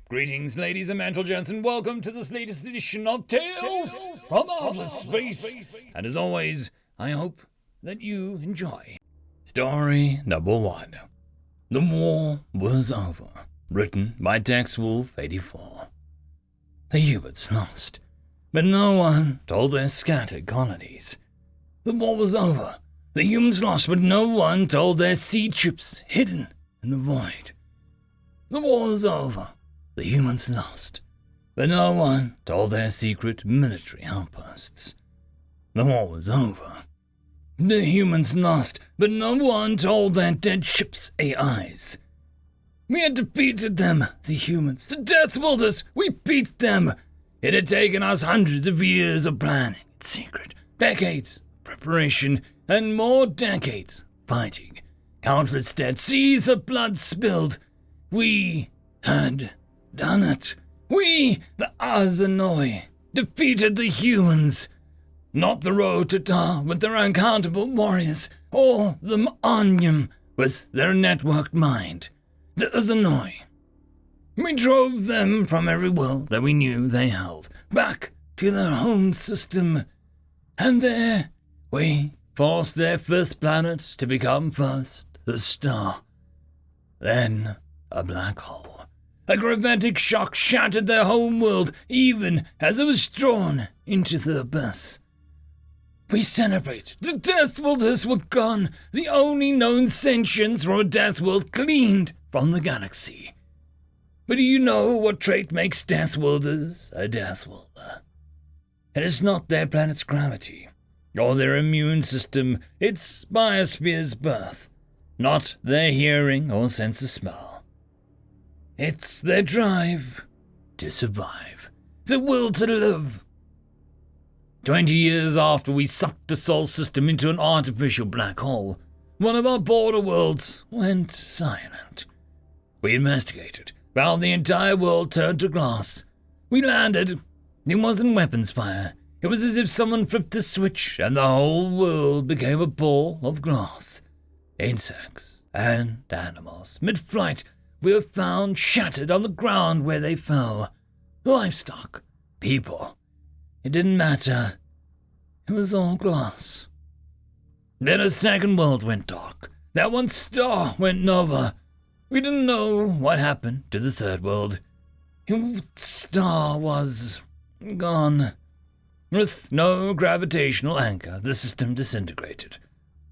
Greetings, ladies and gents, and welcome to this latest edition of Tales from Outer Space. And as always, I hope that you enjoy. Story number 1. The War Was Over. Written by Wolf84. The humans lost, but no one told their scattered colonies. The war was over. The humans lost, but no one told their sea ships hidden in the void. The war was over. The humans lost, but no one told their secret military outposts. The war was over. The humans lost, but no one told their dead ships' AIs. We had defeated them, the humans, the Deathworlders. We beat them. It had taken us hundreds of years of planning in secret, decades of preparation, and more decades of fighting. Countless dead, seas of blood spilled. We had done it. We, the Azanoi, defeated the humans. Not the Rotatar with their uncountable warriors, or the Ma'anyam with their networked mind. The Azanoi. We drove them from every world that we knew they held, back to their home system. And there, we forced their fifth planet to become first a star, then a black hole. A gravitic shock shattered their home world, even as it was drawn into the abyss. We celebrate. The Deathworlders were gone, the only known sentients from a Deathworld cleaned from the galaxy. But do you know what trait makes Deathworlders a Deathworlder? It is not their planet's gravity, or their immune system, its biosphere's birth, not their hearing or sense of smell. It's their drive to survive, the will to live. 20 years after we sucked the Sol system into an artificial black hole, one of our border worlds went silent. We investigated, found the entire world turned to glass. We landed. It wasn't weapons fire. It was as if someone flipped a switch and the whole world became a ball of glass. Insects and animals, mid-flight, we were found shattered on the ground where they fell. Livestock, people. It didn't matter. It was all glass. Then a second world went dark. That one star went nova. We didn't know what happened to the third world. The star was gone. With no gravitational anchor, the system disintegrated.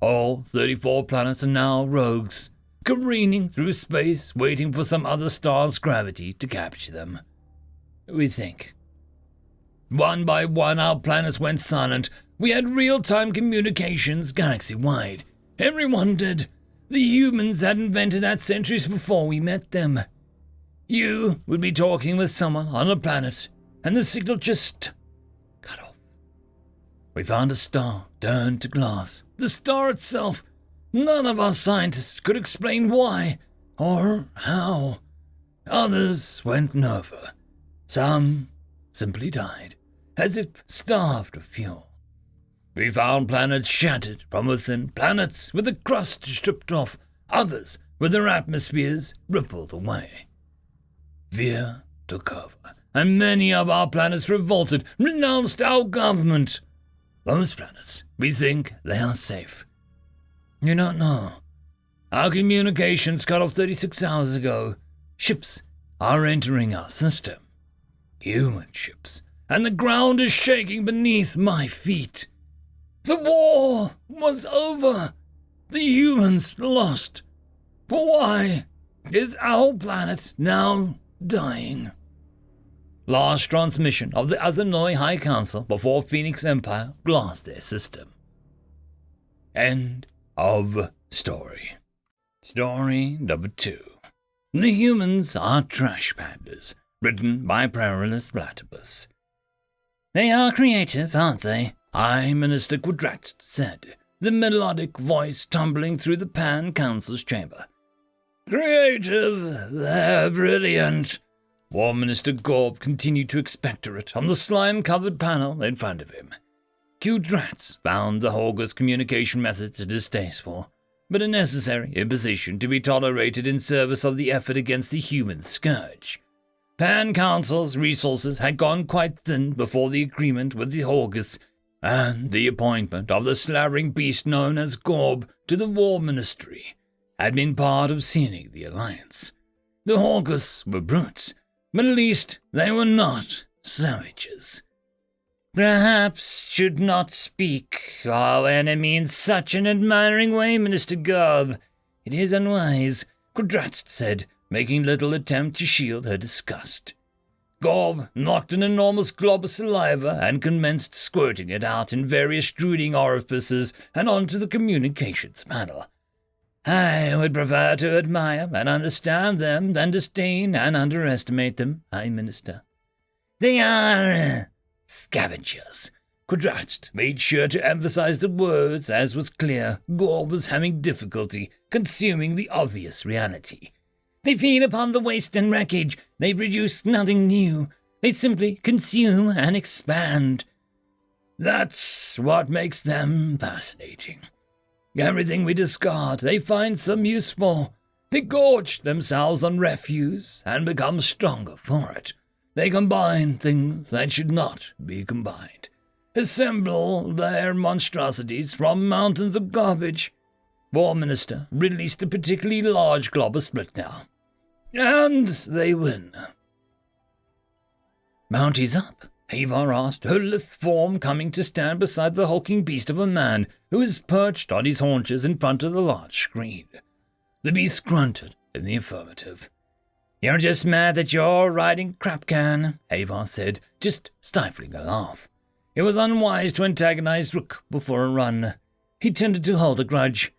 All 34 planets are now rogues, careening through space, waiting for some other star's gravity to capture them. We think. One by one, our planets went silent. We had real-time communications galaxy-wide. Everyone did. The humans had invented that centuries before we met them. You would be talking with someone on a planet, and the signal just cut off. We found a star turned to glass. The star itself. None of us scientists could explain why or how. Others went nova. Some simply died, as if starved of fuel. We found planets shattered from within, planets with the crust stripped off, others with their atmospheres rippled away. Fear took over, and many of our planets revolted, renounced our government. Those planets, we think they are safe. You don't know. Our communications cut off 36 hours ago. Ships are entering our system. Human ships. And the ground is shaking beneath my feet. The war was over. The humans lost. But why is our planet now dying? Last transmission of the Azanoi High Council before Phoenix Empire lost their system. End of story. Story number 2. The humans are trash pandas, written by Perilous Platypus. They are creative, aren't they? High Minister Quadratst said, the melodic voice tumbling through the Pan Council's chamber. Creative, they're brilliant. War Minister Gorb continued to expectorate on the slime-covered panel in front of him. Quadratst found the Hogger's communication methods distasteful, but a necessary imposition to be tolerated in service of the effort against the human scourge. Pan Council's resources had gone quite thin before the agreement with the Orcs, and the appointment of the slavering beast known as Gorb to the War Ministry had been part of sealing the alliance. The Orcs were brutes, but at least they were not savages. "Perhaps should not speak our enemy in such an admiring way, Minister Gorb. It is unwise," Quadratst said, making little attempt to shield her disgust. Gorb knocked an enormous glob of saliva and commenced squirting it out in various drooling orifices and onto the communications panel. "I would prefer to admire and understand them than disdain and underestimate them, High Minister. They are scavengers." Quadratst made sure to emphasize the words, as was clear Gorb was having difficulty consuming the obvious reality. "They feed upon the waste and wreckage. They produce nothing new. They simply consume and expand. That's what makes them fascinating. Everything we discard, they find some use for. They gorge themselves on refuse and become stronger for it. They combine things that should not be combined. Assemble their monstrosities from mountains of garbage. War Minister released a particularly large glob of split now. And they win." "Bounty's up?" Havar asked, her lithe form coming to stand beside the hulking beast of a man who was perched on his haunches in front of the large screen. The beast grunted in the affirmative. "You're just mad that you're riding Crapcan," Havar said, just stifling a laugh. It was unwise to antagonize Rook before a run. He tended to hold a grudge.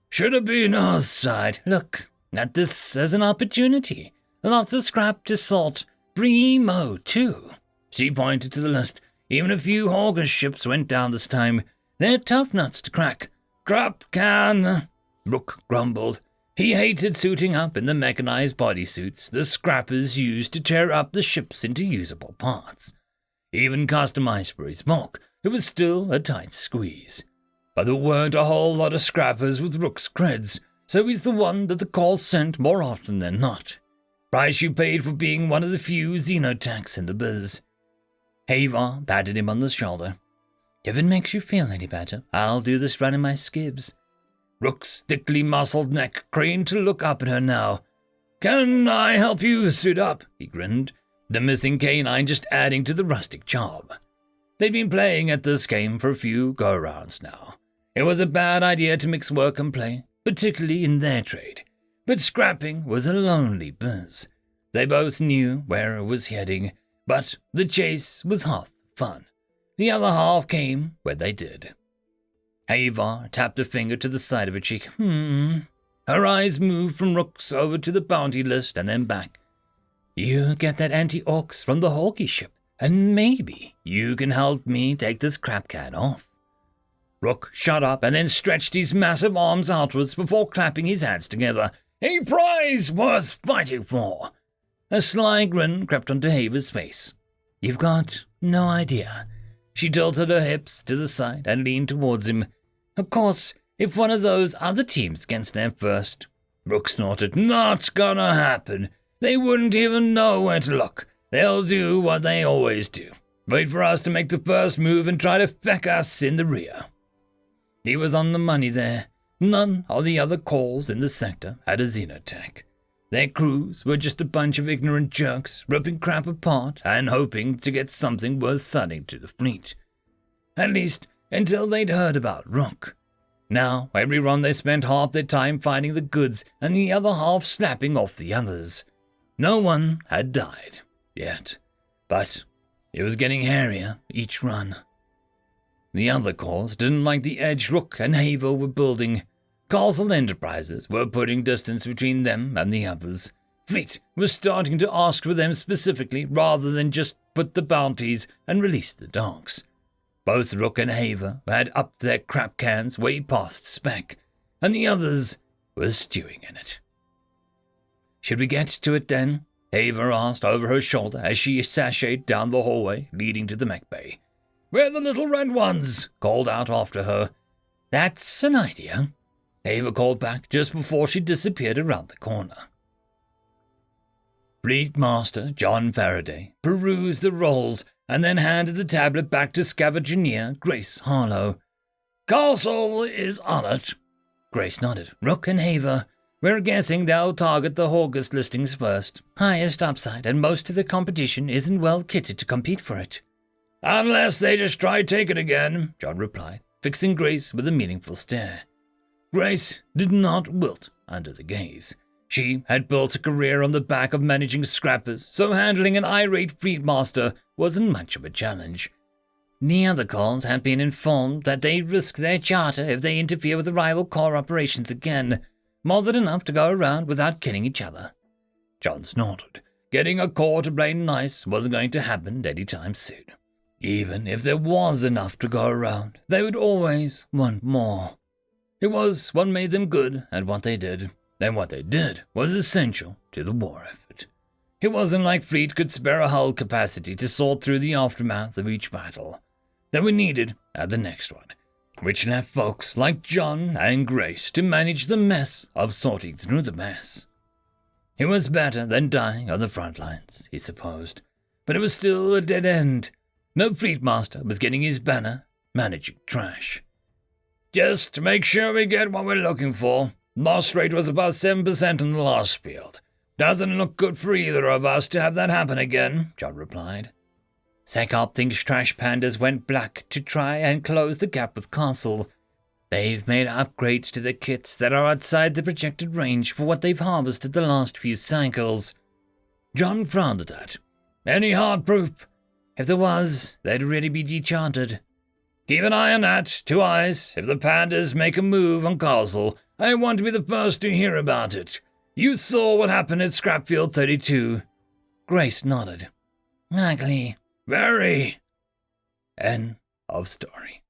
"Should have been Earthside. Look at this as an opportunity. Lots of scrap to salt. Primo, too." She pointed to the list. "Even a few Hogger ships went down this time. They're tough nuts to crack." "Crapcan," Rook grumbled. He hated suiting up in the mechanized bodysuits the scrappers used to tear up the ships into usable parts. Even customized for his bulk, it was still a tight squeeze. But there weren't a whole lot of scrappers with Rook's creds, so he's the one that the call sent more often than not. Price you paid for being one of the few xenotechs in the biz. Havar patted him on the shoulder. "If it makes you feel any better, I'll do this run in my skibs." Rook's thickly muscled neck craned to look up at her now. "Can I help you suit up?" he grinned, the missing canine just adding to the rustic charm. They'd been playing at this game for a few go-rounds now. It was a bad idea to mix work and play, particularly in their trade. But scrapping was a lonely biz. They both knew where it was heading, but the chase was half the fun. The other half came when they did. Havar tapped a finger to the side of her cheek. Her eyes moved from Rook's over to the bounty list and then back. "You get that anti-Orcs from the Hawkeye ship, and maybe you can help me take this crapcat off." Rook shut up and then stretched his massive arms outwards before clapping his hands together. "A prize worth fighting for!" A sly grin crept onto Havar's face. "You've got no idea." She tilted her hips to the side and leaned towards him. "Of course, if one of those other teams gets there first." Rook snorted. "Not gonna happen. They wouldn't even know where to look. They'll do what they always do. Wait for us to make the first move and try to feck us in the rear." He was on the money there. None of the other calls in the sector had a xenotech. Their crews were just a bunch of ignorant jerks ripping crap apart and hoping to get something worth selling to the fleet. At least until they'd heard about Rook. Now, every run they spent half their time finding the goods and the other half snapping off the others. No one had died yet, but it was getting hairier each run. The other cores didn't like the edge Rook and Havar were building. Castle Enterprises were putting distance between them and the others. Fleet was starting to ask for them specifically rather than just put the bounties and release the dogs. Both Rook and Havar had upped their crap cans way past spec, and the others were stewing in it. "Should we get to it then?" Havar asked over her shoulder as she sashayed down the hallway leading to the mech bay. "We're the little red ones," called out after her. "That's an idea," Havar called back just before she disappeared around the corner. Fleet Master John Faraday perused the rolls and then handed the tablet back to Scavenger Grace Harlow. "Castle is on it." Grace nodded. "Rook and Haver. We're guessing they'll target the August listings first. Highest upside, and most of the competition isn't well kitted to compete for it." "Unless they just try take it again," John replied, fixing Grace with a meaningful stare. Grace did not wilt under the gaze. She had built a career on the back of managing scrappers, so handling an irate fleet master wasn't much of a challenge. The other calls had been informed that they'd risk their charter if they interfere with the rival core operations again, more than enough to go around without killing each other. John snorted. Getting a core to play nice wasn't going to happen anytime soon. Even if there was enough to go around, they would always want more. It was what made them good at what they did. And what they did was essential to the war effort. It wasn't like Fleet could spare a hull capacity to sort through the aftermath of each battle. They were needed at the next one, which left folks like John and Grace to manage the mess of sorting through the mess. It was better than dying on the front lines, he supposed, but it was still a dead end. No Fleet Master was getting his banner, managing trash. "Just make sure we get what we're looking for. Loss rate was about 7% in the last field. Doesn't look good for either of us to have that happen again," John replied. "SecOp thinks Trash Pandas went black to try and close the gap with Castle. They've made upgrades to their kits that are outside the projected range for what they've harvested the last few cycles." John frowned at that. "Any hard proof? If there was, they'd really be decharted." "Keep an eye on that, 2 eyes. If the Pandas make a move on Castle, I want to be the first to hear about it. You saw what happened at Scrapfield 32. Grace nodded. "Ugly." "Very." End of story.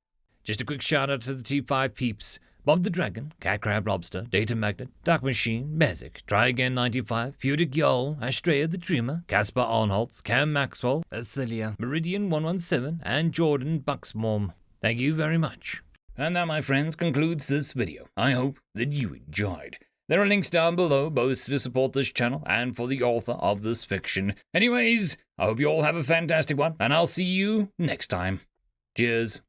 Just a quick shout out to the T5 peeps. Bob the Dragon, Cat Crab Lobster, Data Magnet, Dark Machine, Bezic, Try Again 95, Pudic Yol, Astrea the Dreamer, Caspar Arnholtz, Cam Maxwell, Athelia, Meridian 117, and Jordan Bucksmorm. Thank you very much. And that, my friends, concludes this video. I hope that you enjoyed. There are links down below, both to support this channel and for the author of this fiction. Anyways, I hope you all have a fantastic one, and I'll see you next time. Cheers.